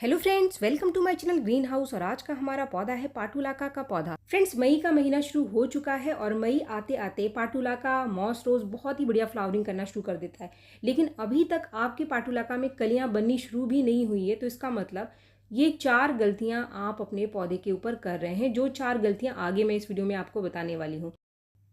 Hello friends, welcome to my channel green house. और आज का हमारा पौधा है पाटुलाका का पौधा। फ्रेंड्स, मई का महीना शुरू हो चुका है और मई आते आते पाटुलाका मॉस रोज बहुत ही बढ़िया फ्लावरिंग करना शुरू कर देता है। लेकिन अभी तक आपके पाटुलाका में कलियां बननी शुरू भी नहीं हुई है। तो इसका मतलब ये 4 गलतियां आप अपने पौधे के ऊपर कर रहे हैं, जो 4 गलतियां आगे मैं इस वीडियो में आपको बताने वाली हूँ।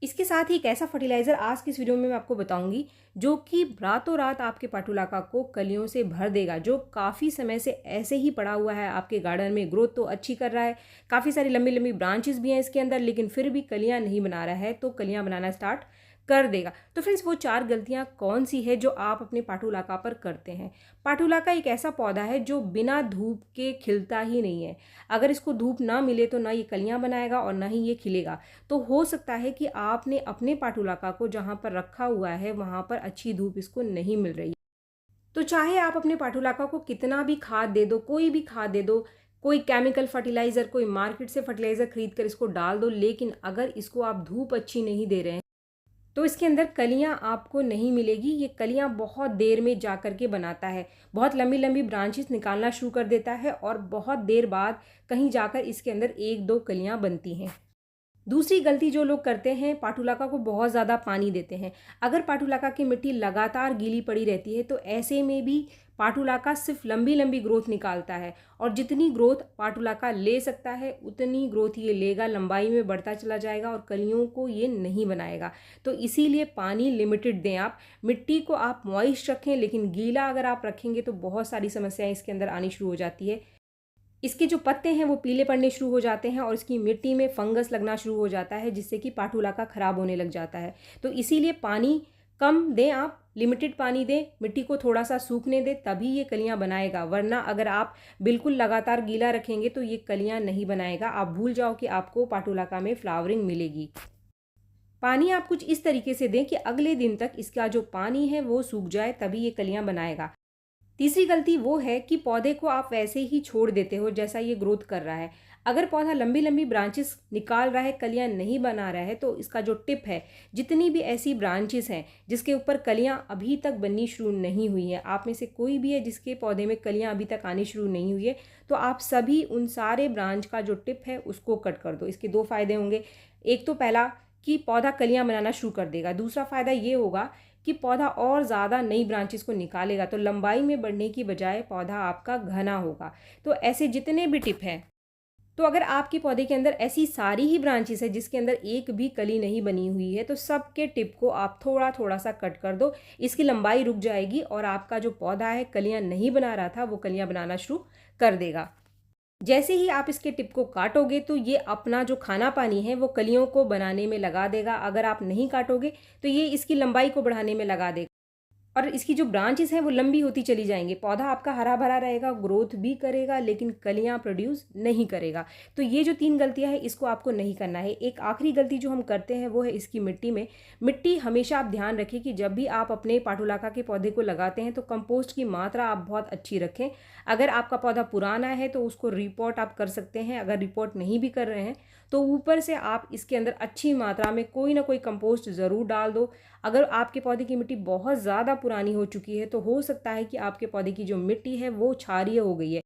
इसके साथ ही एक ऐसा फर्टिलाइज़र आज की इस वीडियो में मैं आपको बताऊंगी जो कि रातों रात आपके पाटुलाका को कलियों से भर देगा, जो काफ़ी समय से ऐसे ही पड़ा हुआ है आपके गार्डन में। ग्रोथ तो अच्छी कर रहा है, काफ़ी सारी लंबी लंबी ब्रांचेस भी हैं इसके अंदर, लेकिन फिर भी कलियां नहीं बना रहा है। तो कलियां बनाना स्टार्ट कर देगा। तो फ्रेंड्स, वो 4 गलतियां कौन सी है जो आप अपने पाटुलाका पर करते हैं। पाटुलाका एक ऐसा पौधा है जो बिना धूप के खिलता ही नहीं है। अगर इसको धूप ना मिले तो ना ये कलियां बनाएगा और ना ही ये खिलेगा। तो हो सकता है कि आपने अपने पाटुलाका को जहाँ पर रखा हुआ है वहाँ पर अच्छी धूप इसको नहीं मिल रही। तो चाहे आप अपने पाटुलाका को कितना भी खाद दे दो, कोई भी खाद दे दो, कोई केमिकल फर्टिलाइज़र, कोई मार्केट से फर्टिलाइज़र खरीद कर इसको डाल दो, लेकिन अगर इसको आप धूप अच्छी नहीं दे रहे हैं तो इसके अंदर कलियां आपको नहीं मिलेगी। ये कलियां बहुत देर में जा कर के बनाता है, बहुत लंबी लंबी ब्रांचेस निकालना शुरू कर देता है और बहुत देर बाद कहीं जाकर इसके अंदर 1-2 कलियां बनती हैं। दूसरी गलती जो लोग करते हैं, पाटुलाका को बहुत ज़्यादा पानी देते हैं। अगर पाटुलाका की मिट्टी लगातार गीली पड़ी रहती है तो ऐसे में भी पाटुलाका सिर्फ लंबी लंबी ग्रोथ निकालता है, और जितनी ग्रोथ पाटुलाका ले सकता है उतनी ग्रोथ ये लेगा, लंबाई में बढ़ता चला जाएगा और कलियों को ये नहीं बनाएगा। तो इसीलिए पानी लिमिटेड दें आप। मिट्टी को आप मॉइस्ट रखें, लेकिन गीला अगर आप रखेंगे तो बहुत सारी समस्याएं इसके अंदर आनी शुरू हो जाती है। इसके जो पत्ते हैं वो पीले पड़ने शुरू हो जाते हैं और इसकी मिट्टी में फंगस लगना शुरू हो जाता है, जिससे कि पाटुलाका खराब होने लग जाता है। तो इसीलिए पानी कम दें आप, लिमिटेड पानी दें, मिट्टी को थोड़ा सा सूखने दें, तभी ये कलियां बनाएगा। वरना अगर आप बिल्कुल लगातार गीला रखेंगे तो ये कलियां नहीं बनाएगा। आप भूल जाओ कि आपको पाटुलाका में फ्लावरिंग मिलेगी। पानी आप कुछ इस तरीके से दें कि अगले दिन तक इसका जो पानी है वो सूख जाए, तभी ये कलियां बनाएगा। तीसरी गलती वो है कि पौधे को आप वैसे ही छोड़ देते हो जैसा ये ग्रोथ कर रहा है। अगर पौधा लंबी लंबी ब्रांचेस निकाल रहा है, कलियां नहीं बना रहा है, तो इसका जो टिप है, जितनी भी ऐसी ब्रांचेस हैं जिसके ऊपर कलियां अभी तक बननी शुरू नहीं हुई है, आप में से कोई भी है जिसके पौधे में कलियां अभी तक आनी शुरू नहीं हुई है, तो आप सभी उन सारे ब्रांच का जो टिप है उसको कट कर दो। इसके 2 फायदे होंगे। एक तो पहला कि पौधा कलियां बनाना शुरू कर देगा। दूसरा फायदा ये होगा कि पौधा और ज़्यादा नई ब्रांचेस को निकालेगा, तो लंबाई में बढ़ने की बजाय पौधा आपका घना होगा। तो ऐसे जितने भी टिप हैं, तो अगर आपके पौधे के अंदर ऐसी सारी ही ब्रांचेस है जिसके अंदर एक भी कली नहीं बनी हुई है, तो सबके टिप को आप थोड़ा थोड़ा सा कट कर दो। इसकी लंबाई रुक जाएगी और आपका जो पौधा है कलियां नहीं बना रहा था वो कलियां बनाना शुरू कर देगा। जैसे ही आप इसके टिप को काटोगे तो ये अपना जो खाना पानी है वो कलियों को बनाने में लगा देगा। अगर आप नहीं काटोगे तो ये इसकी लंबाई को बढ़ाने में लगा देगा और इसकी जो ब्रांचेस हैं वो लंबी होती चली जाएंगी। पौधा आपका हरा भरा रहेगा, ग्रोथ भी करेगा, लेकिन कलियां प्रोड्यूस नहीं करेगा। तो ये जो 3 गलतियां हैं इसको आपको नहीं करना है। एक आखिरी गलती जो हम करते हैं वो है इसकी मिट्टी में। मिट्टी हमेशा आप ध्यान रखें कि जब भी आप अपने पाटुलाका के पौधे को लगाते हैं तो कंपोस्ट की मात्रा आप बहुत अच्छी रखें। अगर आपका पौधा पुराना है तो उसको रिपोर्ट आप कर सकते हैं। अगर रिपोर्ट नहीं भी कर रहे हैं तो ऊपर से आप इसके अंदर अच्छी मात्रा में कोई ना कोई कंपोस्ट ज़रूर डाल दो। अगर आपके पौधे की मिट्टी बहुत ज़्यादा पुरानी हो चुकी है तो हो सकता है कि आपके पौधे की जो मिट्टी है वो क्षारीय हो गई है।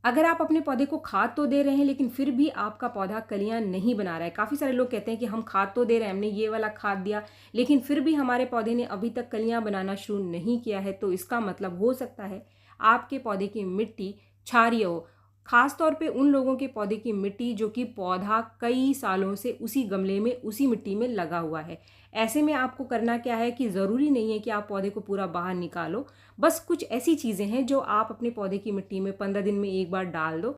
अगर आप अपने पौधे को खाद तो दे रहे हैं लेकिन फिर भी आपका पौधा कलियां नहीं बना रहा है, काफ़ी सारे लोग कहते हैं कि हम खाद तो दे रहे हैं, हमने ये वाला खाद दिया, लेकिन फिर भी हमारे पौधे ने अभी तक कलियां बनाना शुरू नहीं किया है, तो इसका मतलब हो सकता है आपके पौधे की मिट्टी क्षारीय हो। खास तौर पे उन लोगों के पौधे की मिट्टी जो कि पौधा कई सालों से उसी गमले में उसी मिट्टी में लगा हुआ है। ऐसे में आपको करना क्या है कि ज़रूरी नहीं है कि आप पौधे को पूरा बाहर निकालो। बस कुछ ऐसी चीज़ें हैं जो आप अपने पौधे की मिट्टी में 15 दिन में एक बार डाल दो।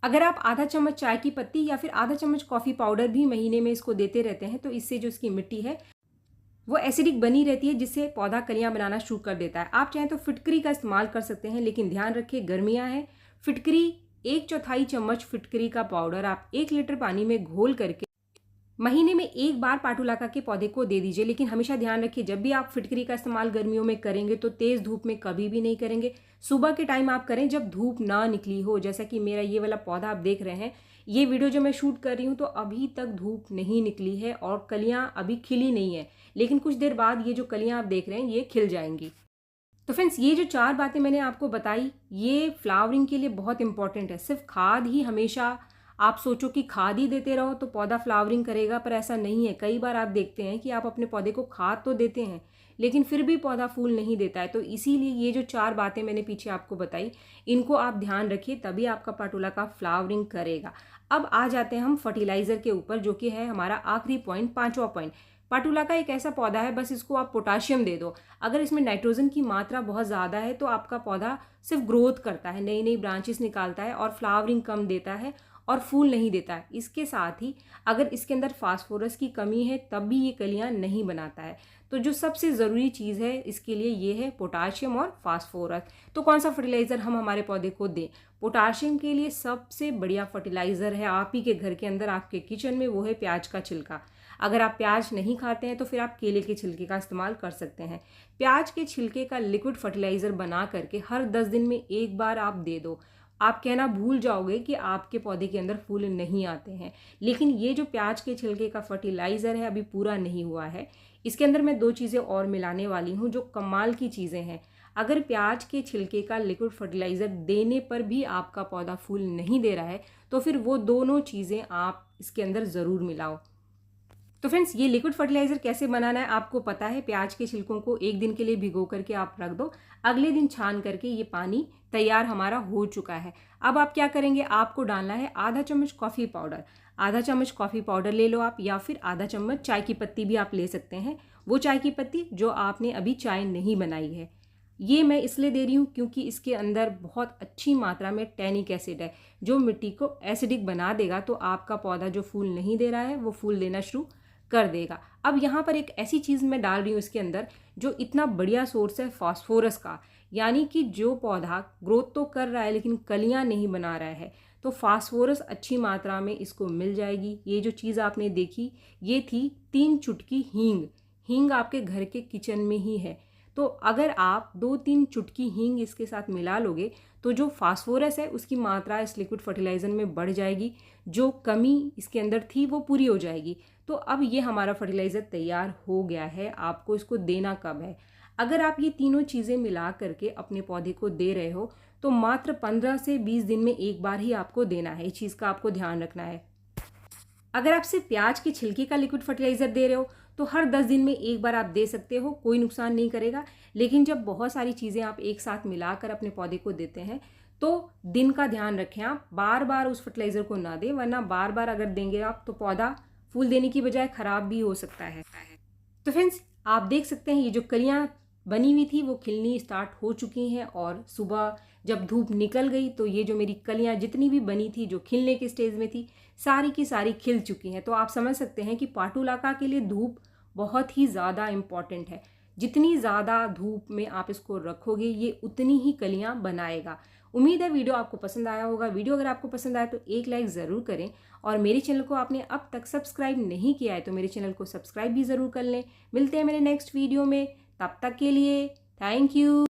अगर आप आधा चम्मच चाय की पत्ती या फिर आधा चम्मच कॉफ़ी पाउडर भी महीने में इसको देते रहते हैं तो इससे जो इसकी मिट्टी है वो एसिडिक बनी रहती है, जिससे पौधा कलियां बनाना शुरू कर देता है। आप चाहें तो फिटकरी का इस्तेमाल कर सकते हैं, लेकिन ध्यान रखें गर्मियां हैं। फिटकरी 1/4 चम्मच फिटकरी का पाउडर आप 1 लीटर पानी में घोल करके महीने में एक बार पाटुलाका के पौधे को दे दीजिए। लेकिन हमेशा ध्यान रखिए जब भी आप फिटकरी का इस्तेमाल गर्मियों में करेंगे तो तेज़ धूप में कभी भी नहीं करेंगे। सुबह के टाइम आप करें जब धूप ना निकली हो। जैसा कि मेरा ये वाला पौधा आप देख रहे हैं, ये वीडियो जो मैं शूट कर रही हूँ तो अभी तक धूप नहीं निकली है और कलियाँ अभी खिली नहीं है, लेकिन कुछ देर बाद ये जो कलियाँ आप देख रहे हैं ये खिल जाएंगी। तो फ्रेंड्स, ये जो 4 बातें मैंने आपको बताई, ये फ्लावरिंग के लिए बहुत इंपॉर्टेंट है। सिर्फ खाद ही हमेशा आप सोचो कि खाद ही देते रहो तो पौधा फ्लावरिंग करेगा, पर ऐसा नहीं है। कई बार आप देखते हैं कि आप अपने पौधे को खाद तो देते हैं, लेकिन फिर भी पौधा फूल नहीं देता है। तो इसीलिए ये जो 4 बातें मैंने पीछे आपको बताई, इनको आप ध्यान रखिए, तभी आपका पाटुलाका फ्लावरिंग करेगा। अब आ जाते हैं हम फर्टिलाइज़र के ऊपर, जो कि है हमारा आखिरी पॉइंट, 5वां पॉइंट। पाटुलाका एक ऐसा पौधा है, बस इसको आप पोटाशियम दे दो। अगर इसमें नाइट्रोजन की मात्रा बहुत ज़्यादा है तो आपका पौधा सिर्फ ग्रोथ करता है, नई नई ब्रांचेस निकालता है और फ्लावरिंग कम देता है और फूल नहीं देता है। इसके साथ ही अगर इसके अंदर फास्फोरस की कमी है तब भी ये कलियां नहीं बनाता है। तो जो सबसे ज़रूरी चीज़ है इसके लिए ये है पोटाशियम और फास्फोरस। तो कौन सा फर्टिलाइज़र हम हमारे पौधे को दें? पोटाशियम के लिए सबसे बढ़िया फर्टिलाइज़र है आप ही के घर के अंदर, आपके किचन में, वो है प्याज का छिलका। अगर आप प्याज नहीं खाते हैं तो फिर आप केले के छिलके का इस्तेमाल कर सकते हैं। प्याज के छिलके का लिक्विड फर्टिलाइज़र बना करके हर 10 दिन में एक बार आप दे दो। आप कहना भूल जाओगे कि आपके पौधे के अंदर फूल नहीं आते हैं। लेकिन ये जो प्याज के छिलके का फर्टिलाइज़र है अभी पूरा नहीं हुआ है। इसके अंदर मैं 2 चीज़ें और मिलाने वाली हूँ जो कमाल की चीज़ें हैं। अगर प्याज के छिलके का लिक्विड फर्टिलाइज़र देने पर भी आपका पौधा फूल नहीं दे रहा है तो फिर वो दोनों चीज़ें आप इसके अंदर ज़रूर मिलाओ। तो फ्रेंड्स, ये लिक्विड फर्टिलाइज़र कैसे बनाना है आपको पता है। प्याज के छिलकों को एक दिन के लिए भिगो करके आप रख दो, अगले दिन छान करके ये पानी तैयार हमारा हो चुका है। अब आप क्या करेंगे, आपको डालना है आधा चम्मच कॉफ़ी पाउडर। आधा चम्मच कॉफ़ी पाउडर ले लो आप, या फिर आधा चम्मच चाय की पत्ती भी आप ले सकते हैं। वो चाय की पत्ती जो आपने अभी चाय नहीं बनाई है। ये मैं इसलिए दे रही हूँ क्योंकि इसके अंदर बहुत अच्छी मात्रा में टैनिक एसिड है जो मिट्टी को एसिडिक बना देगा। तो आपका पौधा जो फूल नहीं दे रहा है वो फूल देना शुरू कर देगा। अब यहाँ पर एक ऐसी चीज़ मैं डाल रही हूँ इसके अंदर जो इतना बढ़िया सोर्स है फास्फोरस का, यानी कि जो पौधा ग्रोथ तो कर रहा है लेकिन कलियाँ नहीं बना रहा है, तो फास्फोरस अच्छी मात्रा में इसको मिल जाएगी। ये जो चीज़ आपने देखी ये थी 3 चुटकी हींग। हींग आपके घर के किचन में ही है, तो अगर आप 2-3 चुटकी हींग इसके साथ मिला लोगे तो जो फास्फोरस है उसकी मात्रा इस लिक्विड फर्टिलाइज़र में बढ़ जाएगी, जो कमी इसके अंदर थी वो पूरी हो जाएगी। तो अब ये हमारा फर्टिलाइज़र तैयार हो गया है। आपको इसको देना कब है? अगर आप ये तीनों चीज़ें मिला करके अपने पौधे को दे रहे हो तो मात्र 15 से 20 दिन में एक बार ही आपको देना है। इस चीज़ का आपको ध्यान रखना है। अगर आप सिर्फ प्याज के छिलके का लिक्विड फर्टिलाइज़र दे रहे हो तो हर 10 दिन में एक बार आप दे सकते हो, कोई नुकसान नहीं करेगा। लेकिन जब बहुत सारी चीज़ें आप एक साथ मिलाकर अपने पौधे को देते हैं तो दिन का ध्यान रखें, आप बार बार उस फर्टिलाइज़र को ना दें, वरना बार बार अगर देंगे आप तो पौधा फूल देने की बजाय ख़राब भी हो सकता है। तो फ्रेंड्स, आप देख सकते हैं ये जो कलियाँ बनी हुई थी वो खिलनी स्टार्ट हो चुकी हैं, और सुबह जब धूप निकल गई तो ये जो मेरी कलियाँ जितनी भी बनी थी जो खिलने के स्टेज में थी सारी की सारी खिल चुकी हैं। तो आप समझ सकते हैं कि पाटुलाका के लिए धूप बहुत ही ज़्यादा इम्पॉर्टेंट है। जितनी ज़्यादा धूप में आप इसको रखोगे ये उतनी ही कलियाँ बनाएगा। उम्मीद है वीडियो आपको पसंद आया होगा। वीडियो अगर आपको पसंद आया तो एक लाइक ज़रूर करें, और मेरे चैनल को आपने अब तक सब्सक्राइब नहीं किया है तो मेरे चैनल को सब्सक्राइब भी ज़रूर कर लें। मिलते हैं मेरे नेक्स्ट वीडियो में, तब तक के लिए थैंक यू।